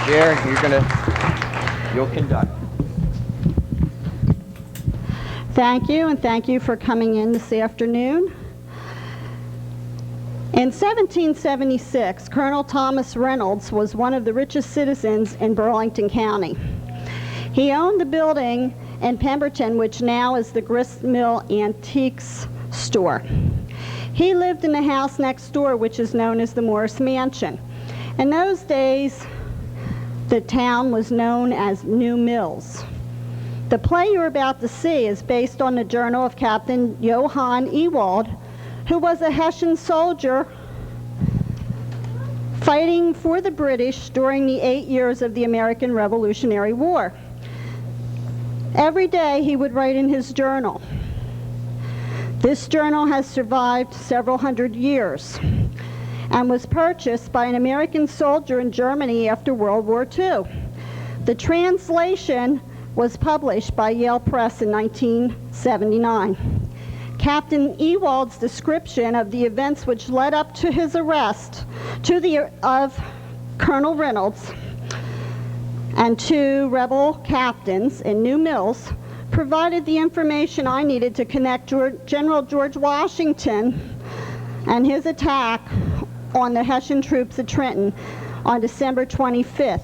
Here, you'll conduct. Thank you, and thank you for coming in this afternoon. In 1776, Colonel Thomas Reynolds was one of the richest citizens in Burlington County. He owned the building in Pemberton, which now is the Grist Mill Antiques store. He lived in the house next door, which is known as the Morris Mansion. In those days, the town was known as New Mills. The play you're about to see is based on the journal of Captain Johann Ewald, who was a Hessian soldier fighting for the British during the 8 years of the American Revolutionary War. Every day he would write in his journal. This journal has survived several hundred years and was purchased by an American soldier in Germany after World War II. The translation was published by Yale Press in 1979. Captain Ewald's description of the events which led up to his arrest of Colonel Reynolds and two rebel captains in New Mills provided the information I needed to connect General George Washington and his attack on the Hessian troops at Trenton on December 25th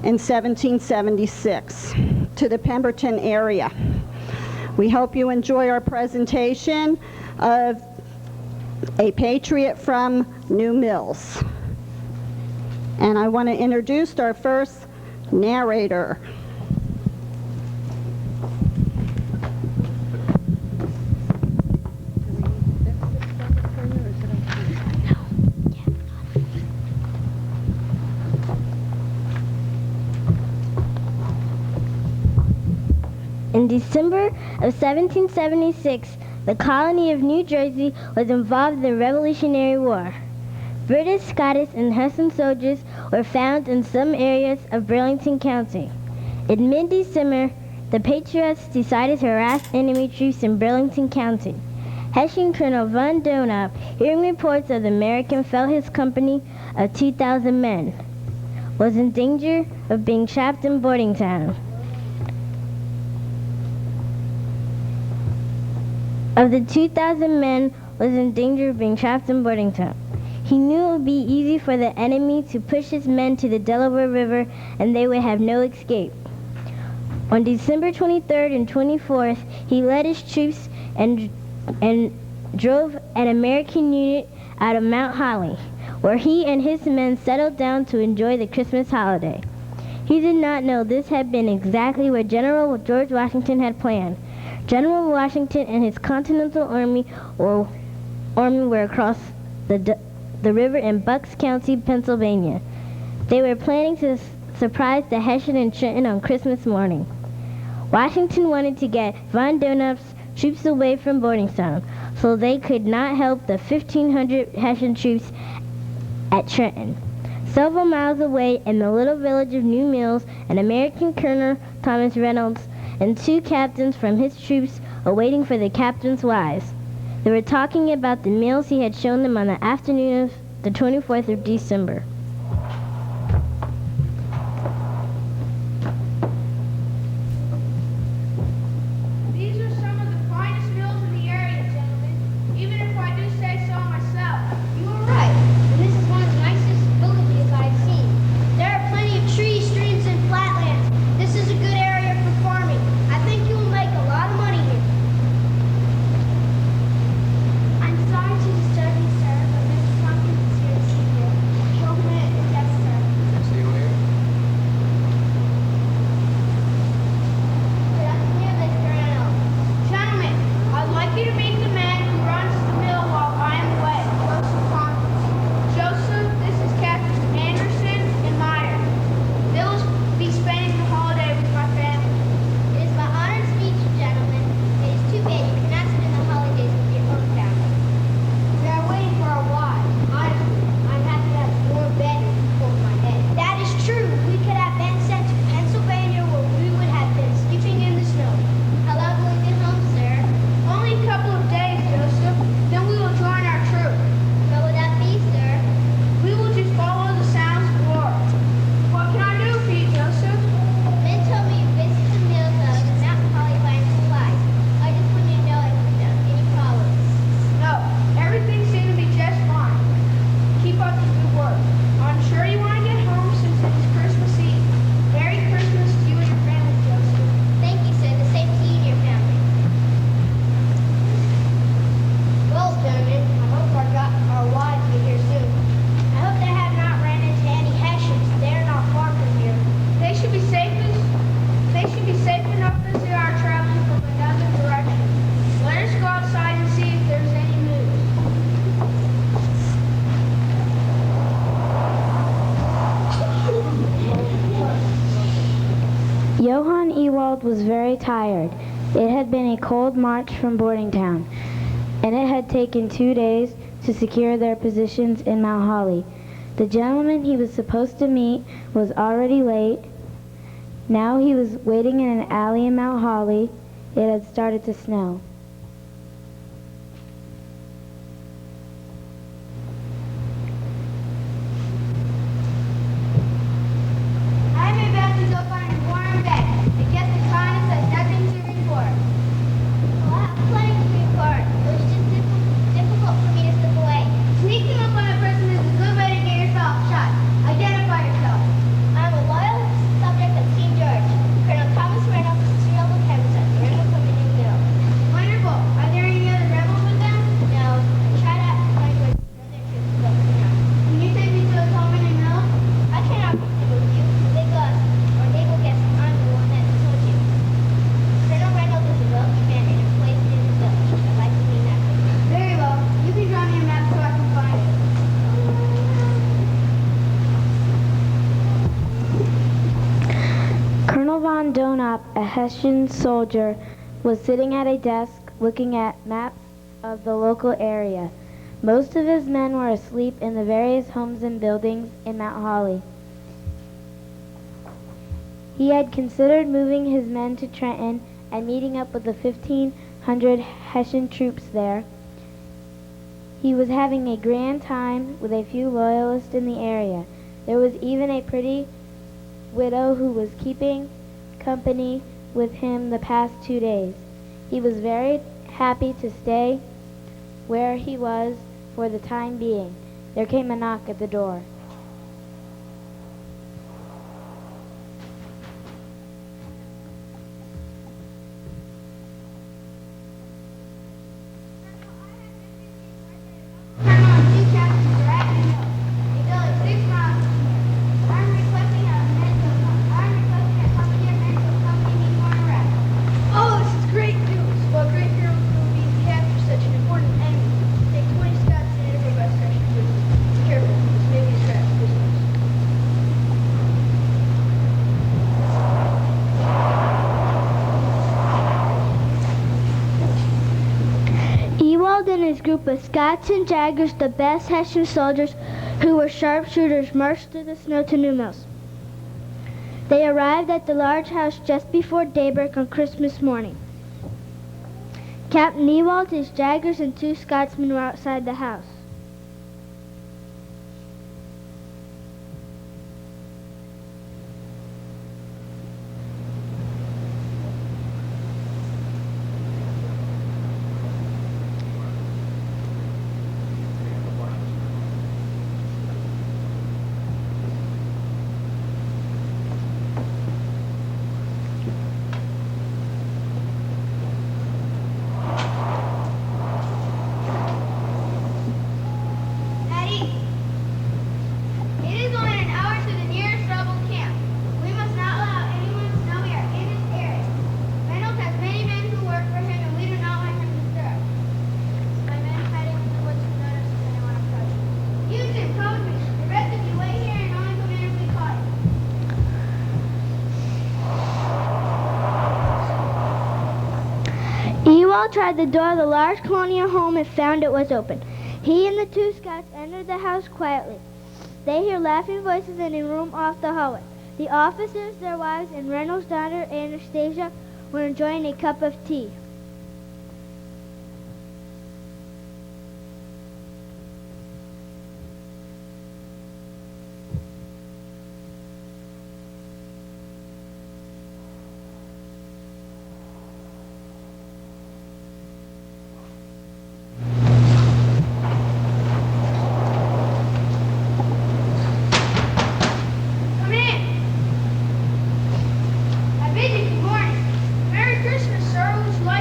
in 1776 to the Pemberton area. We hope you enjoy our presentation of a Patriot from New Mills. And I want to introduce our first narrator. In December of 1776, the colony of New Jersey was involved in the Revolutionary War. British, Scottish, and Hessian soldiers were found in some areas of Burlington County. In mid-December, the Patriots decided to harass enemy troops in Burlington County. Hessian Colonel von Donop, hearing reports of the American Fellhis Company of 2,000 men, was in danger of being trapped in Bordentown. Of the 2,000 men was in danger of being trapped in Bordentown. He knew it would be easy for the enemy to push his men to the Delaware River and they would have no escape. On December 23rd and 24th, he led his troops and drove an American unit out of Mount Holly, where he and his men settled down to enjoy the Christmas holiday. He did not know this had been exactly what General George Washington had planned. General Washington and his Continental Army were across the river in Bucks County, Pennsylvania. They were planning to surprise the Hessian in Trenton on Christmas morning. Washington wanted to get von Donop's troops away from Bordentown, so they could not help the 1,500 Hessian troops at Trenton. Several miles away in the little village of New Mills, an American Colonel Thomas Reynolds and two captains from his troops were waiting for the captain's wives. They were talking about the meals he had shown them on the afternoon of the 24th of December. These are some of the finest meals in the area, gentlemen. Even if I do say so myself. You are right, and this is one of the nicest villages I've seen. There are plenty of trees, streams, and flatlands. This is a good area for farming. I think you will make a lot of money here. I'm sorry to disturb you, sir, but Mrs. Tompkins is here to see you. She'll Newald was very tired. It had been a cold march from boarding town, and it had taken 2 days to secure their positions in Mount Holly. The gentleman he was supposed to meet was already late. Now he was waiting in an alley in Mount Holly. It had started to snow. I'm about to go find a warm bed and get the kindness has nothing to report. Well, I have plenty to report. It was just difficult for me to slip away. Sneaking up on a person is a good way to get yourself shot. Identify yourself. I'm a loyal subject of King George. Colonel Thomas Reynolds, Serial of Pemberton, Rebel from the New Mill. Wonderful. Are there any other rebels with them? No. I tried out language with other troops, but no. Can you take me to a common and mill? I cannot proceed with you. They got, or they will guess I'm the one that told you. Colonel Reynolds is a wealthy man and employed in his village. I'd like to meet that. Very well. You can draw me a map so I can find it. Colonel von Donop, a Hessian soldier, was sitting at a desk looking at maps of the local area. Most of his men were asleep in the various homes and buildings in Mount Holly. He had considered moving his men to Trenton and meeting up with the 1,500 Hessian troops there. He was having a grand time with a few loyalists in the area. There was even a pretty widow who was keeping company with him the past 2 days. He was very happy to stay where he was for the time being. There came a knock at the door. Colonel and two captains are at the mill. A village 6 miles from here. I'm requesting a company of men to accompany me for a rest. Oh, this is great news. What great hero will be to capture such an important enemy. Take 20 Scots and an improvised section with you. Be careful, this may be a trap. Prisoners. Ewald and his group of Scots and Jaggers, the best Hessian soldiers who were sharpshooters, marched through the snow to New Mills. They arrived at the large house just before daybreak on Christmas morning. Captain Ewald, his Jaggers, and 2 Scotsmen were outside the house. Eddie, it is only an hour to the nearest rebel camp. We must not allow anyone to know we are in this area. Reynolds has many men who work for him, and we do not want him disturbed. My men hiding in the woods will notice if anyone approaches. Houston, come with me. The rest of you wait here and only come in if we call you. Ewald tried the door of the large colonial home and found it was open. He and the 2 Scots entered the house quietly. They heard laughing voices in a room off the hallway. The officers, their wives, and Reynolds' daughter Anastasia were enjoying a cup of tea. Come in. I bid you good morning. Merry Christmas, sir. Would you like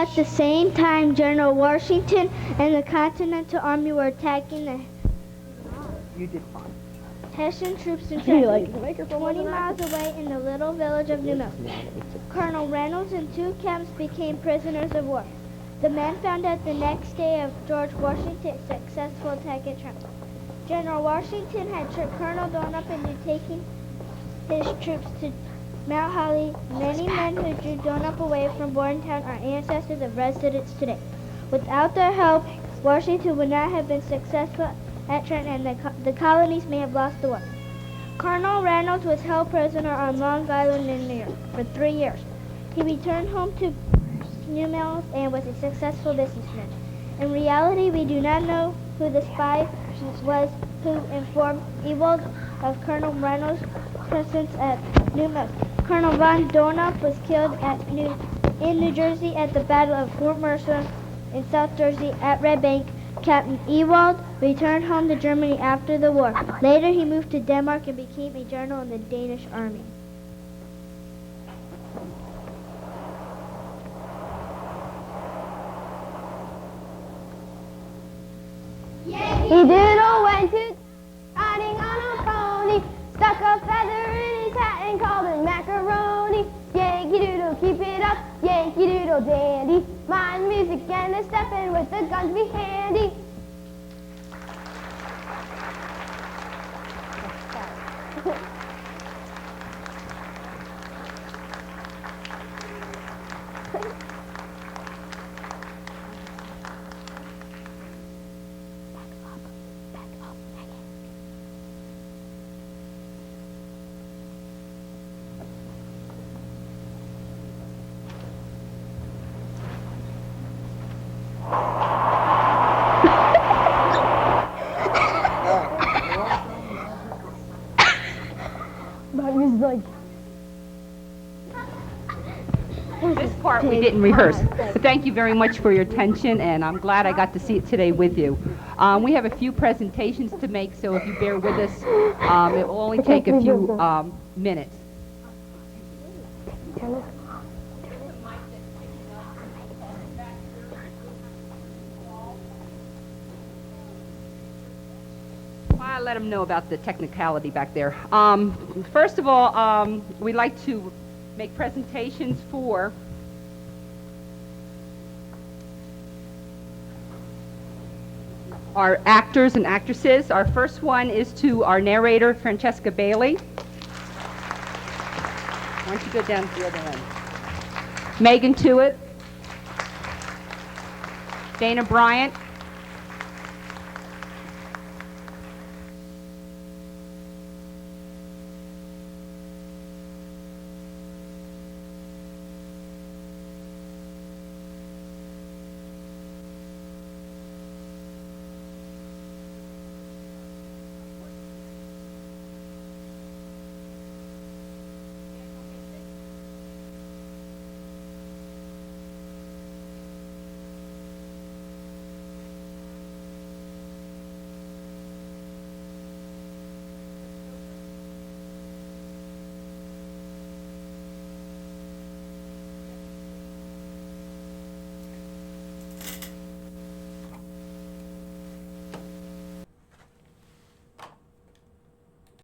at the same time, General Washington and the Continental Army were attacking the You did fine. Hessian troops in Trenton, 20 miles away in the little village of New Mills. Colonel Reynolds and 2 camps became prisoners of war. The men found out the next day of George Washington's successful attack at Trenton. General Washington had tricked Colonel Donop into taking his troops to Mount Holly. Many men who drew Donop away from Bordentown are ancestors of residents today. Without their help, Washington would not have been successful at Trenton, and the colonies may have lost the war. Colonel Reynolds was held prisoner on Long Island in New York for 3 years. He returned home to New Mills and was a successful businessman. In reality, we do not know who the spy was who informed Ewald of Colonel Reynolds' presence at New Mills. Colonel von Donop was killed in New Jersey at the Battle of Fort Mercer in South Jersey at Red Bank. Captain Ewald returned home to Germany after the war. Later, he moved to Denmark and became a general in the Danish army. He Doodle went to riding on a pony, stuck a feather in his hat and called it macaroni. Yankee Doodle, keep it up, Yankee Doodle dandy. Mind music and the steppin' with the guns be handy. This part we didn't rehearse. But thank you very much for your attention, and I'm glad I got to see it today with you. We have a few presentations to make, so if you bear with us, it will only take a few minutes. I'll let them know about the technicality back there. First of all, we'd like to make presentations for our actors and actresses. Our first one is to our narrator, Francesca Bailey. Why don't you go down to the other end? Megan Tuitt, Dana Bryant,